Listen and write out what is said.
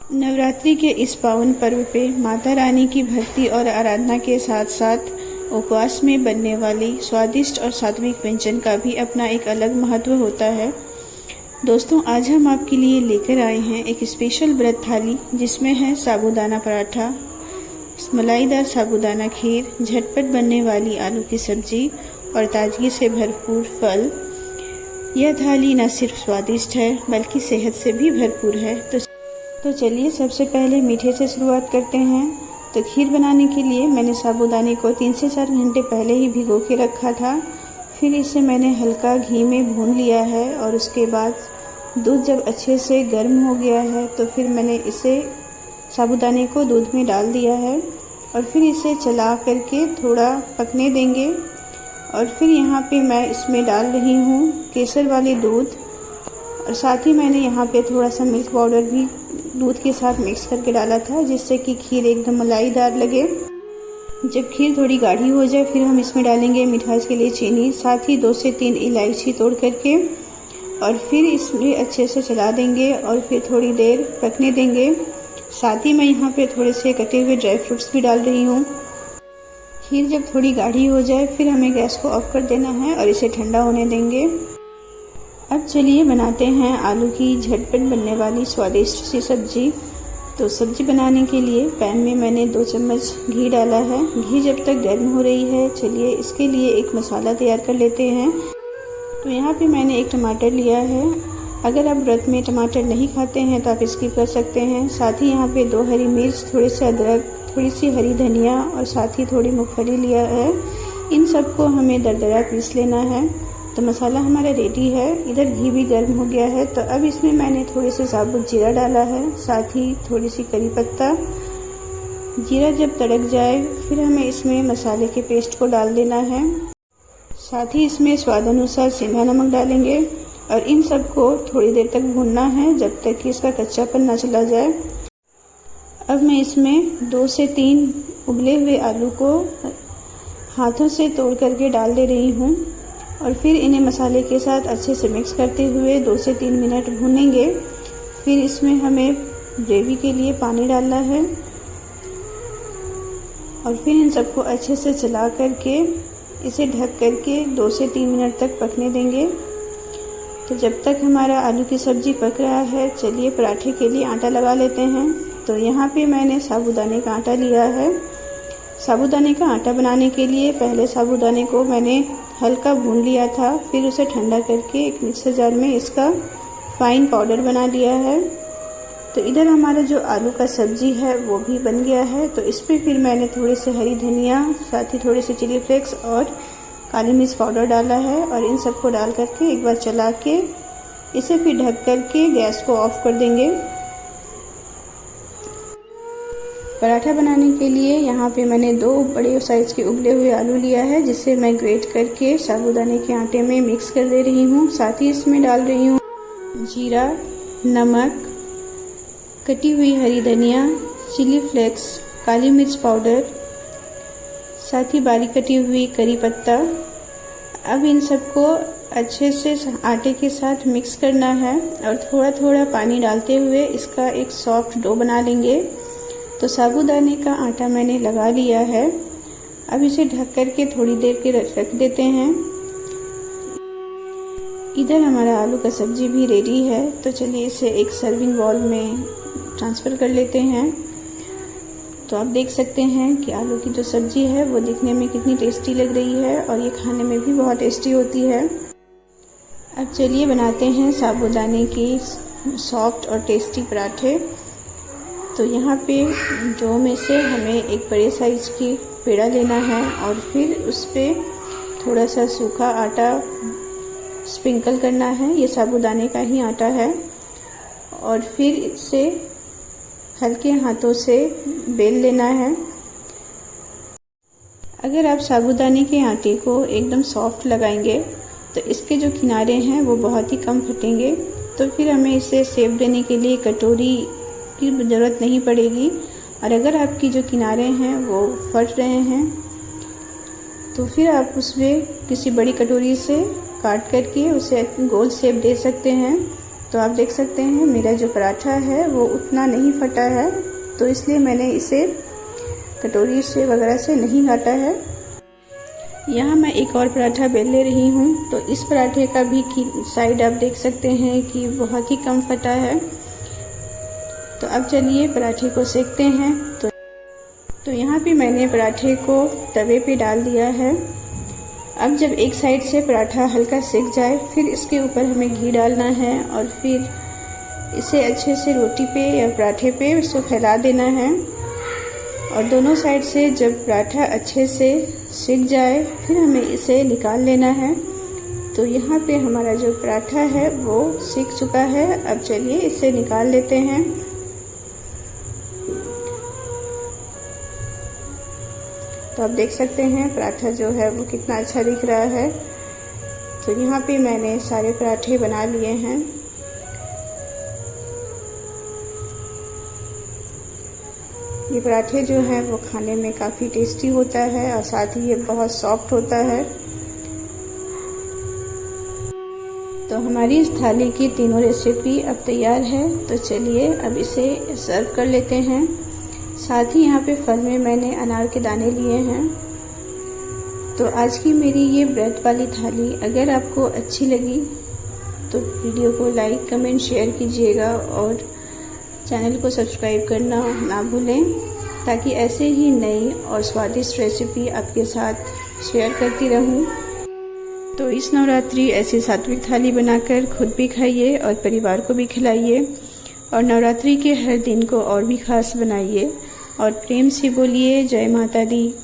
नवरात्रि के इस पावन पर्व पे माता रानी की भक्ति और आराधना के साथ साथ उपवास में बनने वाली स्वादिष्ट और सात्विक व्यंजन का भी अपना एक अलग महत्व होता है। दोस्तों, आज हम आपके लिए लेकर आए हैं एक स्पेशल व्रत थाली जिसमें है साबूदाना पराठा, मलाईदार साबूदाना खीर, झटपट बनने वाली आलू की सब्जी और ताजगी से भरपूर फल। यह थाली न सिर्फ स्वादिष्ट है बल्कि सेहत से भी भरपूर है। तो चलिए सबसे पहले मीठे से शुरुआत करते हैं। तो खीर बनाने के लिए मैंने साबूदाने को 3 से 4 घंटे पहले ही भिगो के रखा था। फिर इसे मैंने हल्का घी में भून लिया है और उसके बाद दूध जब अच्छे से गर्म हो गया है तो फिर मैंने इसे साबूदाने को दूध में डाल दिया है और फिर इसे चला करके थोड़ा पकने देंगे। और फिर यहाँ पे मैं इसमें डाल रही हूँ केसर वाली दूध और साथ ही मैंने यहाँ पे थोड़ा सा मिल्क पाउडर भी दूध के साथ मिक्स करके डाला था जिससे कि खीर एकदम मलाईदार लगे। जब खीर थोड़ी गाढ़ी हो जाए फिर हम इसमें डालेंगे मिठास के लिए चीनी, साथ ही 2 से 3 इलायची तोड़ करके और फिर इसमें अच्छे से चला देंगे और फिर थोड़ी देर पकने देंगे। साथ ही मैं यहाँ पे थोड़े से कटे हुए ड्राई फ्रूट्स भी डाल रही हूँ। खीर जब थोड़ी गाढ़ी हो जाए फिर हमें गैस को ऑफ कर देना है और इसे ठंडा होने देंगे। अब चलिए बनाते हैं आलू की झटपट बनने वाली स्वादिष्ट सी सब्जी। तो सब्जी बनाने के लिए पैन में मैंने 2 चम्मच घी डाला है। घी जब तक गर्म हो रही है, चलिए इसके लिए एक मसाला तैयार कर लेते हैं। तो यहाँ पे मैंने 1 टमाटर लिया है। अगर आप व्रत में टमाटर नहीं खाते हैं तो आप स्किप कर सकते हैं। साथ ही यहाँ पे 2 हरी मिर्च, थोड़े से अदरक, थोड़ी सी हरी धनिया और साथ ही थोड़ी मूंगफली लिया है। इन सबको हमें दरदरा पीस लेना है। तो मसाला हमारा रेडी है। इधर घी भी गर्म हो गया है। तो अब इसमें मैंने थोड़े से साबुत जीरा डाला है, साथ ही थोड़ी सी करी पत्ता। जीरा जब तड़क जाए फिर हमें इसमें मसाले के पेस्ट को डाल देना है। साथ ही इसमें स्वाद अनुसार सेंधा नमक डालेंगे और इन सबको थोड़ी देर तक भूनना है जब तक कि इसका कच्चापन ना चला जाए। अब मैं इसमें 2 से 3 उबले हुए आलू को हाथों से तोड़ करके डाल दे रही हूँ और फिर इन्हें मसाले के साथ अच्छे से मिक्स करते हुए 2 से 3 मिनट भूनेंगे। फिर इसमें हमें ग्रेवी के लिए पानी डालना है और फिर इन सबको अच्छे से चला करके इसे ढक करके 2 से 3 मिनट तक पकने देंगे। तो जब तक हमारा आलू की सब्जी पक रहा है, चलिए पराठे के लिए आटा लगा लेते हैं। तो यहाँ पे मैंने साबूदाने का आटा लिया है। साबूदाने का आटा बनाने के लिए पहले साबूदाने को मैंने हल्का भून लिया था, फिर उसे ठंडा करके एक मिक्सर जार में इसका फाइन पाउडर बना लिया है। तो इधर हमारा जो आलू का सब्जी है वो भी बन गया है। तो इस पर फिर मैंने थोड़ी सी हरी धनिया, साथ ही थोड़ी सी चिली फ्लेक्स और काली मिर्च पाउडर डाला है और इन सबको डाल करके एक बार चला के इसे फिर ढक करके गैस को ऑफ कर देंगे। पराठा बनाने के लिए यहाँ पे मैंने 2 बड़े साइज के उबले हुए आलू लिया है जिसे मैं ग्रेट करके साबूदाने के आटे में मिक्स कर दे रही हूँ। साथ ही इसमें डाल रही हूँ जीरा, नमक, कटी हुई हरी धनिया, चिली फ्लेक्स, काली मिर्च पाउडर, साथ ही बारीक कटी हुई करी पत्ता। अब इन सबको अच्छे से आटे के साथ मिक्स करना है और थोड़ा थोड़ा पानी डालते हुए इसका एक सॉफ्ट डो बना लेंगे। तो साबूदाने का आटा मैंने लगा लिया है। अब इसे ढक करके थोड़ी देर के रख देते हैं। इधर हमारा आलू का सब्जी भी रेडी है। तो चलिए इसे एक सर्विंग बाउल में ट्रांसफ़र कर लेते हैं। तो आप देख सकते हैं कि आलू की जो सब्जी है वो दिखने में कितनी टेस्टी लग रही है और ये खाने में भी बहुत टेस्टी होती है। अब चलिए बनाते हैं साबूदाने की सॉफ्ट और टेस्टी पराठे। तो यहाँ पे डो में से हमें एक बड़े साइज़ की पेड़ा लेना है और फिर उस पर थोड़ा सा सूखा आटा स्प्रिंकल करना है। ये साबूदाने का ही आटा है और फिर इसे हल्के हाथों से बेल लेना है। अगर आप साबूदाने के आटे को एकदम सॉफ्ट लगाएंगे तो इसके जो किनारे हैं वो बहुत ही कम फटेंगे। तो फिर हमें इसे शेप देने के लिए कटोरी की ज़रूरत नहीं पड़ेगी। और अगर आपकी जो किनारे हैं वो फट रहे हैं तो फिर आप उसमें किसी बड़ी कटोरी से काट करके उसे गोल शेप दे सकते हैं। तो आप देख सकते हैं मेरा जो पराठा है वो उतना नहीं फटा है, तो इसलिए मैंने इसे कटोरी से वगैरह से नहीं काटा है। यहाँ मैं एक और पराठा बेल ले रही हूँ। तो इस पराठे का भी साइड आप देख सकते हैं कि बहुत ही कम फटा है। तो अब चलिए पराठे को सेकते हैं। तो यहाँ पे मैंने पराठे को तवे पे डाल दिया है। अब जब एक साइड से पराठा हल्का सेक जाए, फिर इसके ऊपर हमें घी डालना है और फिर इसे अच्छे से रोटी पे या पराठे पे इसको फैला देना है। और दोनों साइड से जब पराठा अच्छे से सेक जाए, फिर हमें इसे निकाल लेना है। तो यहाँ पे हमारा जो पराठा है वो सेक चुका है। अब चलिए इसे निकाल लेते हैं। तो आप देख सकते हैं पराठा जो है वो कितना अच्छा दिख रहा है। तो यहाँ पे मैंने सारे पराठे बना लिए हैं। ये पराठे जो है वो खाने में काफ़ी टेस्टी होता है और साथ ही ये बहुत सॉफ्ट होता है। तो हमारी इस थाली की तीनों रेसिपी अब तैयार है। तो चलिए अब इसे सर्व कर लेते हैं। साथ ही यहाँ पे फल में मैंने अनार के दाने लिए हैं। तो आज की मेरी ये ब्रेड वाली थाली अगर आपको अच्छी लगी तो वीडियो को लाइक, कमेंट, शेयर कीजिएगा और चैनल को सब्सक्राइब करना ना भूलें, ताकि ऐसे ही नई और स्वादिष्ट रेसिपी आपके साथ शेयर करती रहूं। तो इस नवरात्रि ऐसी सात्विक थाली बनाकर खुद भी खाइए और परिवार को भी खिलाइए और नवरात्रि के हर दिन को और भी खास बनाइए और प्रेम से बोलिए जय माता दी।